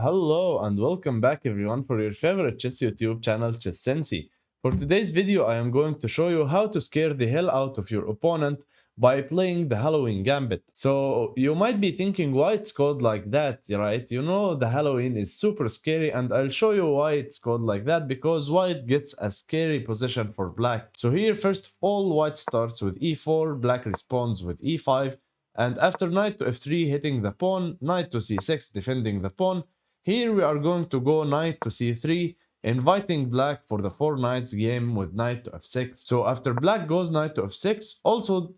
Hello and welcome back everyone for your favorite chess YouTube channel, Sensei. For today's video, I am going to show you how to scare the hell out of your opponent by playing the Halloween Gambit. So you might be thinking why it's called like that, right? You know the Halloween is super scary and I'll show you why it's called like that because white gets a scary position for black. So here first of all, white starts with e4, black responds with e5, and after knight to f3 hitting the pawn, knight to c6 defending the pawn. Here we are going to go knight to c3, inviting black for the 4 knights game with knight to f6. So after black goes knight to f6,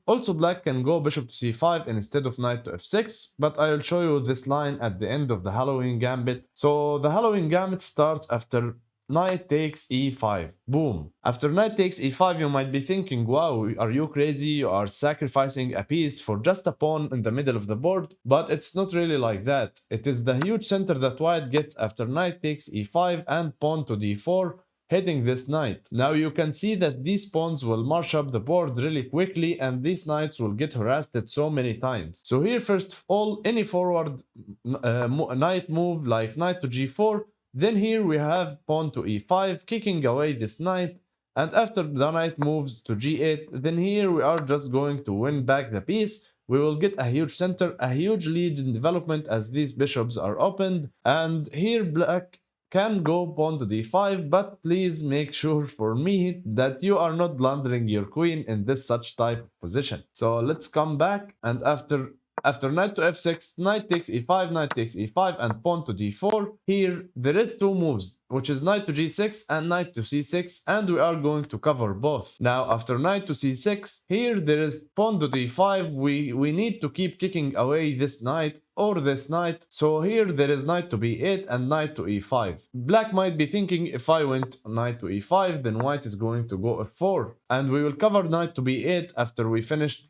also black can go bishop to c5 instead of knight to f6, but I'll show you this line at the end of the Halloween Gambit. So the Halloween Gambit starts after knight takes e5. Boom. After knight takes e5, you might be thinking, wow, are you crazy? You are sacrificing a piece for just a pawn in the middle of the board. But it's not really like that. It is the huge center that white gets after knight takes e5 and pawn to d4, hitting this knight. Now you can see that these pawns will march up the board really quickly and these knights will get harassed so many times. So here first of all, any forward knight move like knight to g4, then here we have pawn to e5, kicking away this knight, and after the knight moves to g8, then here we are just going to win back the piece. We will get a huge center, a huge lead in development as these bishops are opened, and here black can go pawn to d5, but please make sure for me that you are not blundering your queen in this such type of position. So let's come back, and after knight to f6, knight takes e5, knight takes e5, and pawn to d4. Here, there is two moves, which is knight to g6 and knight to c6, and we are going to cover both. Now, after knight to c6, here there is pawn to d5. We need to keep kicking away this knight or this knight. So here there is knight to b8 and knight to e5. Black might be thinking, if I went knight to e5, then white is going to go f4. And we will cover knight to b8 after we finish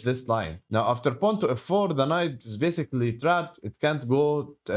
this line. Now after pawn to f4, the knight is basically trapped. It can't go to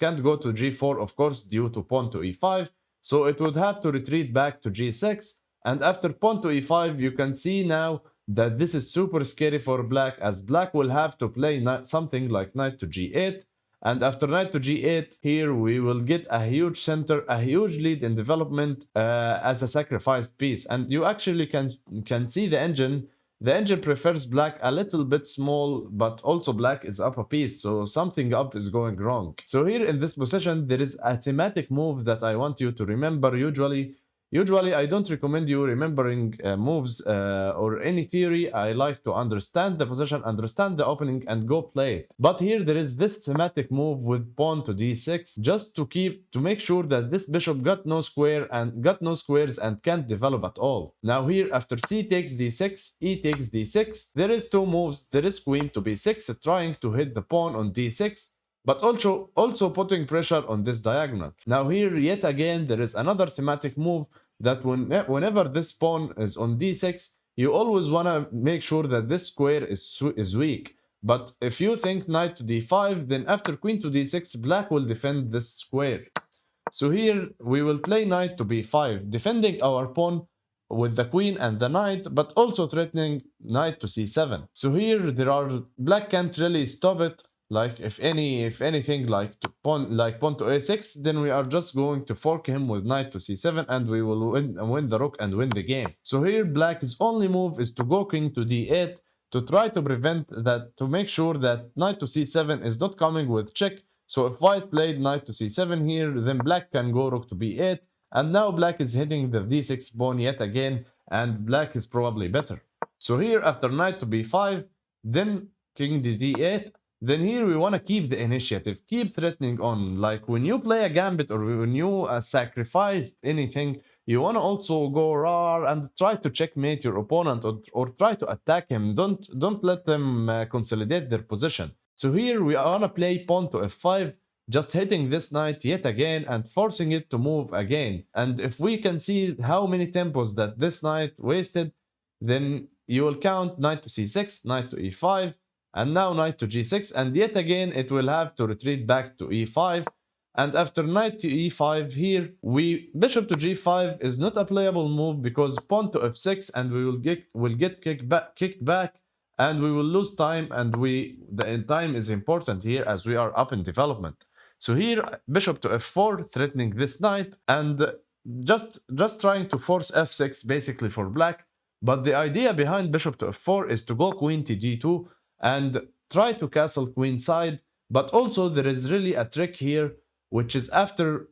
g4, of course, due to pawn to e5. So it would have to retreat back to g6. And after pawn to e5, you can see now that this is super scary for black, as black will have to play something like knight to g8. And after knight to g8, here we will get a huge center, a huge lead in development as a sacrificed piece. And you actually can see the engine. The engine prefers black a little bit small, but also black is up a piece, so something up is going wrong. So here in this position, there is a thematic move that I want you to remember. Usually, I don't recommend you remembering moves or any theory. I like to understand the position, understand the opening, and go play it. But here there is this thematic move with pawn to d6, just to make sure that this bishop got no squares and can't develop at all. Now here, after c takes d6, e takes d6, there is two moves. There is queen to b6, trying to hit the pawn on d6, but also putting pressure on this diagonal. Now here, yet again, there is another thematic move that whenever this pawn is on d6, you always want to make sure that this square is weak. But if you think knight to d5, then after queen to d6, black will defend this square. So here we will play knight to b5, defending our pawn with the queen and the knight, but also threatening knight to c7. So here black can't really stop it. Like if anything like pawn to a6, then we are just going to fork him with knight to c7 and we will win the rook and win the game. So here black's only move is to go king to d8 to try to prevent that, to make sure that knight to c7 is not coming with check. So if white played knight to c7 here, then black can go rook to b8, and now black is hitting the d6 pawn yet again, and black is probably better. So here after knight to b5, then king to d8, then here we want to keep the initiative, keep threatening on. Like when you play a gambit or when you sacrifice anything, you want to also go raw and try to checkmate your opponent or try to attack him. Don't let them consolidate their position. So here we want to play pawn to f5, just hitting this knight yet again and forcing it to move again. And if we can see how many tempos that this knight wasted, then you will count knight to c6, knight to e5, and now knight to g6, and yet again it will have to retreat back to e5. And after knight to e5 here, bishop to g5 is not a playable move because pawn to f6, and we will get kicked back, and we will lose time, and the time is important here as we are up in development. So here, bishop to f4, threatening this knight, and just trying to force f6 basically for black. But the idea behind bishop to f4 is to go queen to d2 and try to castle queen side. But also there is really a trick here, which is after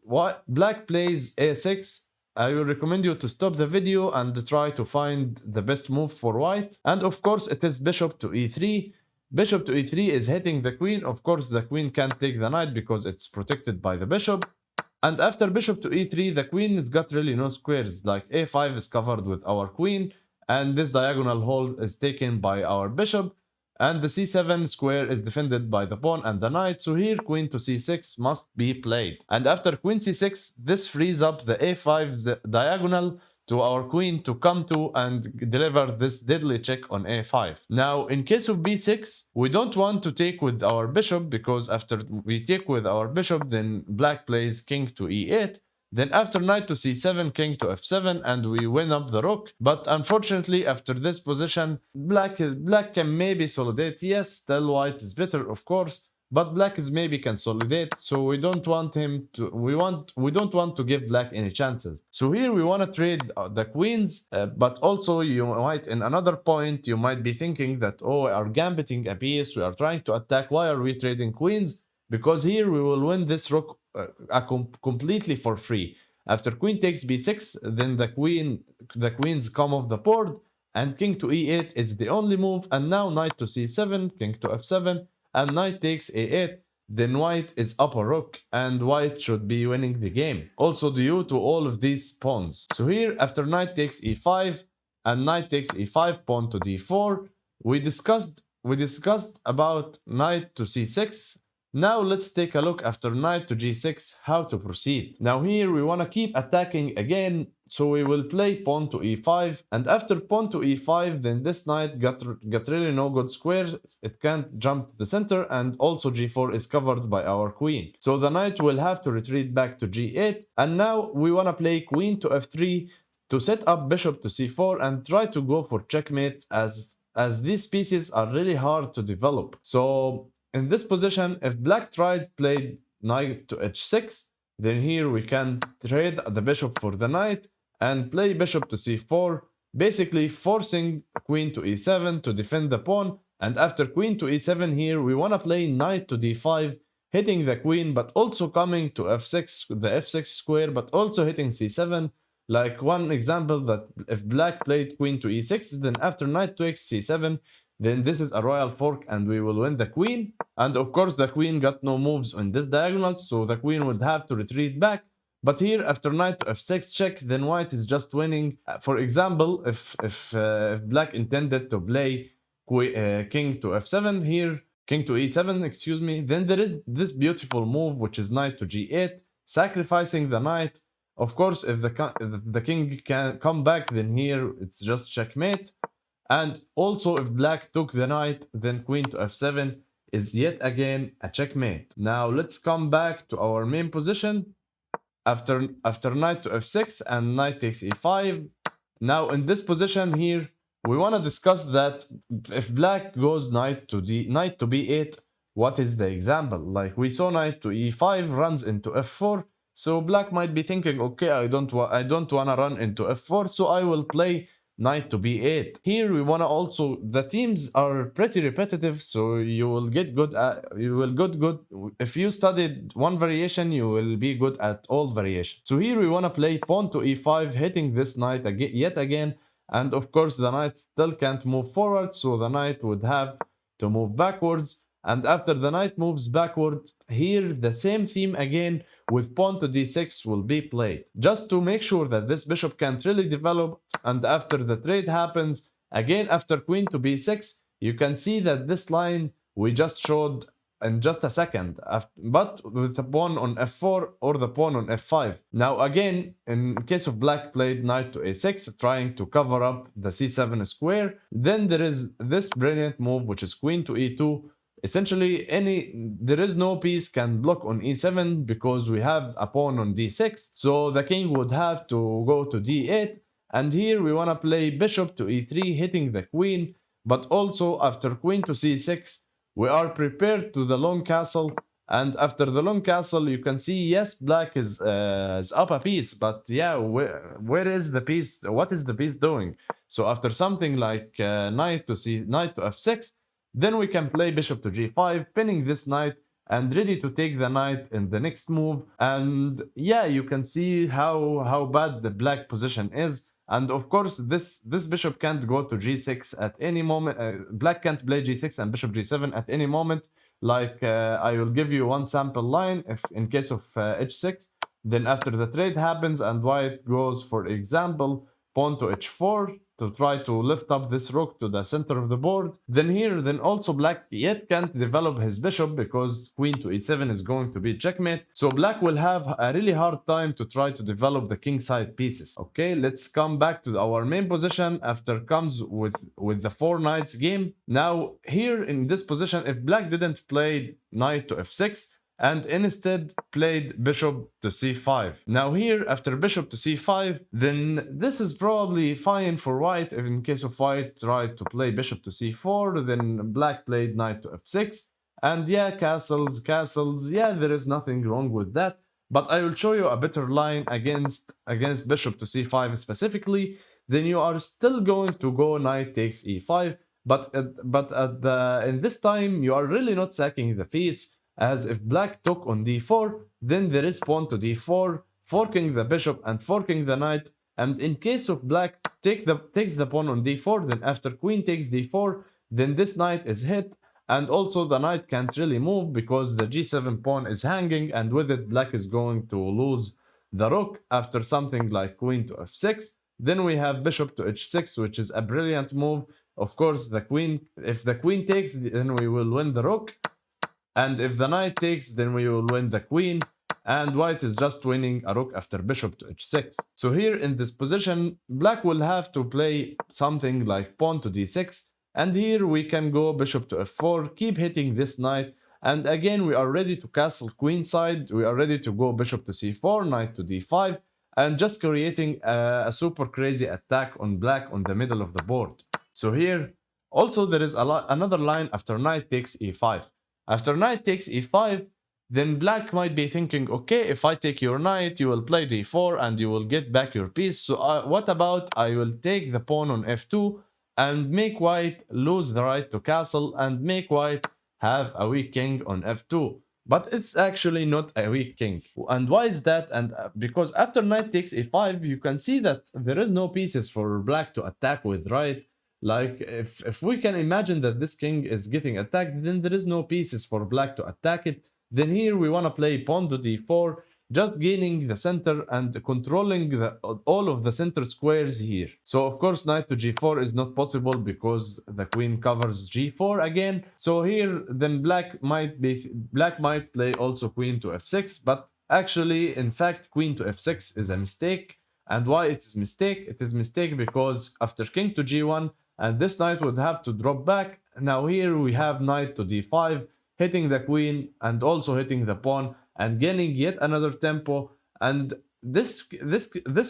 black plays a6, I will recommend you to stop the video and try to find the best move for white. And of course it is bishop to e3. Bishop to e3 is hitting the queen. Of course the queen can't take the knight because it's protected by the bishop. And after bishop to e3, the queen has got really no squares, like a5 is covered with our queen, and this diagonal hole is taken by our bishop, and the c7 square is defended by the pawn and the knight. So here queen to c6 must be played. And after queen c6, this frees up the a5 diagonal to our queen to come to and deliver this deadly check on a5. Now, in case of b6, we don't want to take with our bishop, because after we take with our bishop, then black plays king to e8. Then after knight to c7, king to f7, and we win up the rook. But unfortunately, after this position, black can maybe consolidate. Yes, still white is better, of course, but black is maybe consolidate. So we don't want him to. We don't want to give black any chances. So here we want to trade the queens, but also you might, in another point, you might be thinking that, oh, we are gambiting a piece, we are trying to attack. Why are we trading queens? Because here we will win this rook completely for free. After queen takes b6, then the queens come off the board, and king to e8 is the only move. And now knight to c7, king to f7, and knight takes a8. Then white is up a rook, and white should be winning the game. Also due to all of these pawns. So here, after knight takes e5 and knight takes e5, pawn to d4, we discussed about knight to c6. Now let's take a look after knight to g6 how to proceed. Now here we want to keep attacking again, so we will play pawn to e5, and after pawn to e5, then this knight got really no good squares. It can't jump to the center, and also g4 is covered by our queen. So the knight will have to retreat back to g8, and now we want to play queen to f3 to set up bishop to c4 and try to go for checkmates, as these pieces are really hard to develop. So in this position, if black played knight to h6, then here we can trade the bishop for the knight and play bishop to c4, basically forcing queen to e7 to defend the pawn. And after queen to e7 here, we want to play knight to d5, hitting the queen, but also coming to f6, the f6 square, but also hitting c7. Like one example, that if black played queen to e6, then after knight takes c7, then this is a royal fork and we will win the queen. And of course the queen got no moves on this diagonal, so the queen would have to retreat back. But here after knight to f6 check, then white is just winning. For example, if black intended to play king to f7 here, king to e7, excuse me, then there is this beautiful move, which is knight to g8, sacrificing the knight. Of course, if the king can come back, then here it's just checkmate. And also if black took the knight, then queen to f7 is yet again a checkmate. Now let's come back to our main position. After knight to f6 and knight takes e5. Now in this position here, we want to discuss that if black goes knight to b8, what is the example? Like we saw knight to e5 runs into f4. So black might be thinking, okay, I don't want to run into f4, so I will play knight to b8. Here we want to also, the themes are pretty repetitive, so you will get good at, if you studied one variation, you will be good at all variations. So here we want to play pawn to e5, hitting this knight yet again, and of course the knight still can't move forward, so the knight would have to move backwards. And after the knight moves backward, here the same theme again with pawn to d6 will be played, just to make sure that this bishop can't really develop. And after the trade happens, again after queen to b6, you can see that this line we just showed in just a second, but with the pawn on f4 or the pawn on f5. Now again, in case of black played knight to a6, trying to cover up the c7 square, then there is this brilliant move, which is queen to e2. Essentially, there is no piece can block on e7 because we have a pawn on d6. So the king would have to go to d8. And here we want to play bishop to e3, hitting the queen. But also after queen to c6, we are prepared to the long castle. And after the long castle, you can see, yes, black is up a piece, but yeah, where is the piece? What is the piece doing? So after something like knight to f6, then we can play bishop to g5, pinning this knight and ready to take the knight in the next move. And yeah, you can see how bad the black position is. And of course, this bishop can't go to g6 at any moment. Black can't play g6 and bishop g7 at any moment. Like I will give you one sample line. If in case of h6, then after the trade happens and white goes, for example, pawn to h4 to try to lift up this rook to the center of the board, then also black yet can't develop his bishop because queen to e7 is going to be checkmate. So black will have a really hard time to try to develop the king side pieces. Okay, let's come back to our main position after comes with the 4 knights game. Now here in this position, if black didn't play knight to f6, and instead played bishop to c5. Now here, after bishop to c5, then this is probably fine for white. If in case of white tried to play bishop to c4, then black played knight to f6. And yeah, castles, yeah, there is nothing wrong with that. But I will show you a better line against bishop to c5 specifically. Then you are still going to go knight takes e5, but in this time you are really not sacking the piece, as if black took on d4, then there is pawn to d4, forking the bishop and forking the knight. And in case of black takes the pawn on d4, then after queen takes d4, then this knight is hit, and also the knight can't really move because the g7 pawn is hanging, and with it black is going to lose the rook after something like queen to f6. Then we have bishop to h6, which is a brilliant move. Of course, if the queen takes, then we will win the rook. And if the knight takes, then we will win the queen. And white is just winning a rook after bishop to h6. So here in this position, black will have to play something like pawn to d6. And here we can go bishop to f4, keep hitting this knight. And again, we are ready to castle queenside. We are ready to go bishop to c4, knight to d5. And just creating a super crazy attack on black on the middle of the board. So here, also there is another line after knight takes e5. After knight takes e5, then black might be thinking, okay, if I take your knight, you will play d4 and you will get back your piece. So what about I will take the pawn on f2 and make white lose the right to castle and make white have a weak king on f2. But it's actually not a weak king. And why is that? And because after knight takes e5, you can see that there is no pieces for black to attack with, right? Like, if we can imagine that this king is getting attacked, then there is no pieces for black to attack it. Then here we want to play pawn to d4, just gaining the center and controlling all of the center squares here. So of course knight to g4 is not possible because the queen covers g4 again. So here then black might play also queen to f6, but actually in fact queen to f6 is a mistake. And why it is mistake? It is mistake because after king to g1, and this knight would have to drop back. Now here we have knight to d5, hitting the queen and also hitting the pawn and gaining yet another tempo. And this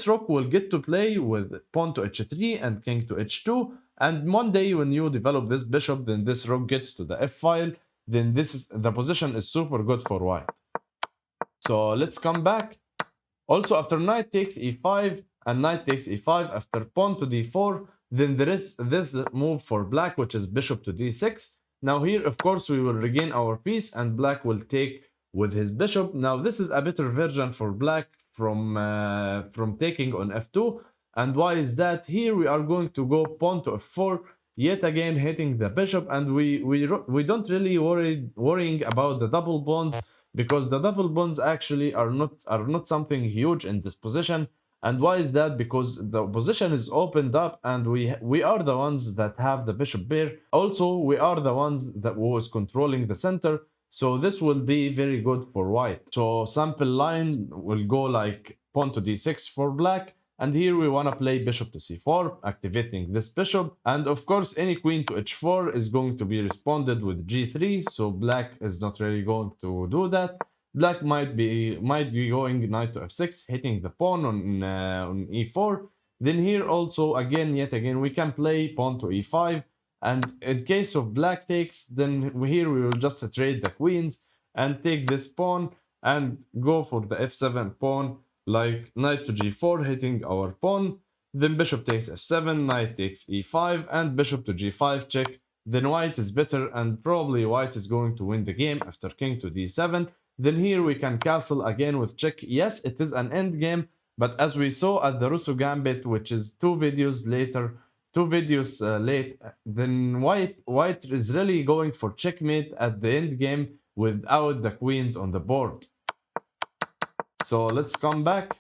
rook will get to play with pawn to h3 and king to h2. And one day when you develop this bishop, then this rook gets to the f file. Then the position is super good for white. So let's come back. Also after knight takes e5 and knight takes e5, after pawn to d4, then there is this move for black, which is bishop to d6. Now here, of course, we will regain our piece and black will take with his bishop. Now this is a better version for black from taking on f2. And why is that? Here we are going to go pawn to f4, yet again hitting the bishop, and we don't really worrying about the double pawns, because the double pawns actually are not something huge in this position. And why is that? Because the position is opened up and we are the ones that have the bishop pair. Also, we are the ones that was controlling the center. So this will be very good for white. So sample line will go like pawn to d6 for black. And here we want to play bishop to c4, activating this bishop. And of course, any queen to h4 is going to be responded with g3. So black is not really going to do that. Black might be going knight to f6, hitting the pawn on e4. Then here also, yet again, we can play pawn to e5. And in case of black takes, then here we will just trade the queens. and take this pawn and go for the f7 pawn, like knight to g4 hitting our pawn. Then bishop takes f7, knight takes e5, and bishop to g5 check. Then white is better, and probably white is going to win the game after king to d7. Then here we can castle again with check. Yes, it is an end game, but as we saw at the Russo Gambit, which is two videos late, then white is really going for checkmate at the end game without the queens on the board. So let's come back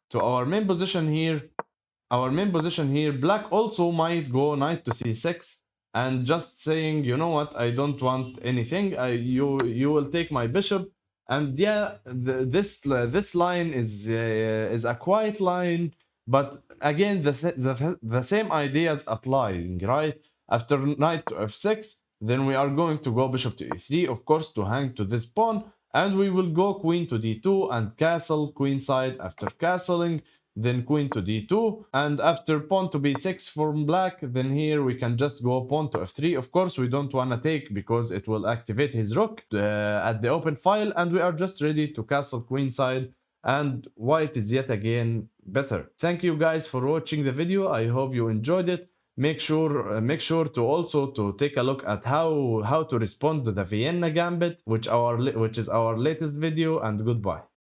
to our main position here. Black also might go knight to c6 and just saying, you know what, I don't want anything. You will take my bishop. And yeah, this line is a quiet line, but again the same ideas applying, right? After knight to f6, then we are going to go bishop to e3, of course, to hang to this pawn, and we will go queen to d2 and castle queenside. After castling, then queen to d2, and after pawn to b6 from black, then here we can just go pawn to f3. Of course, we don't want to take because it will activate his rook at the open file, and we are just ready to castle queenside, and white is yet again better. Thank you guys for watching the video. I hope you enjoyed it. Make sure to also to take a look at how to respond to the Vienna Gambit, which is our latest video, and goodbye.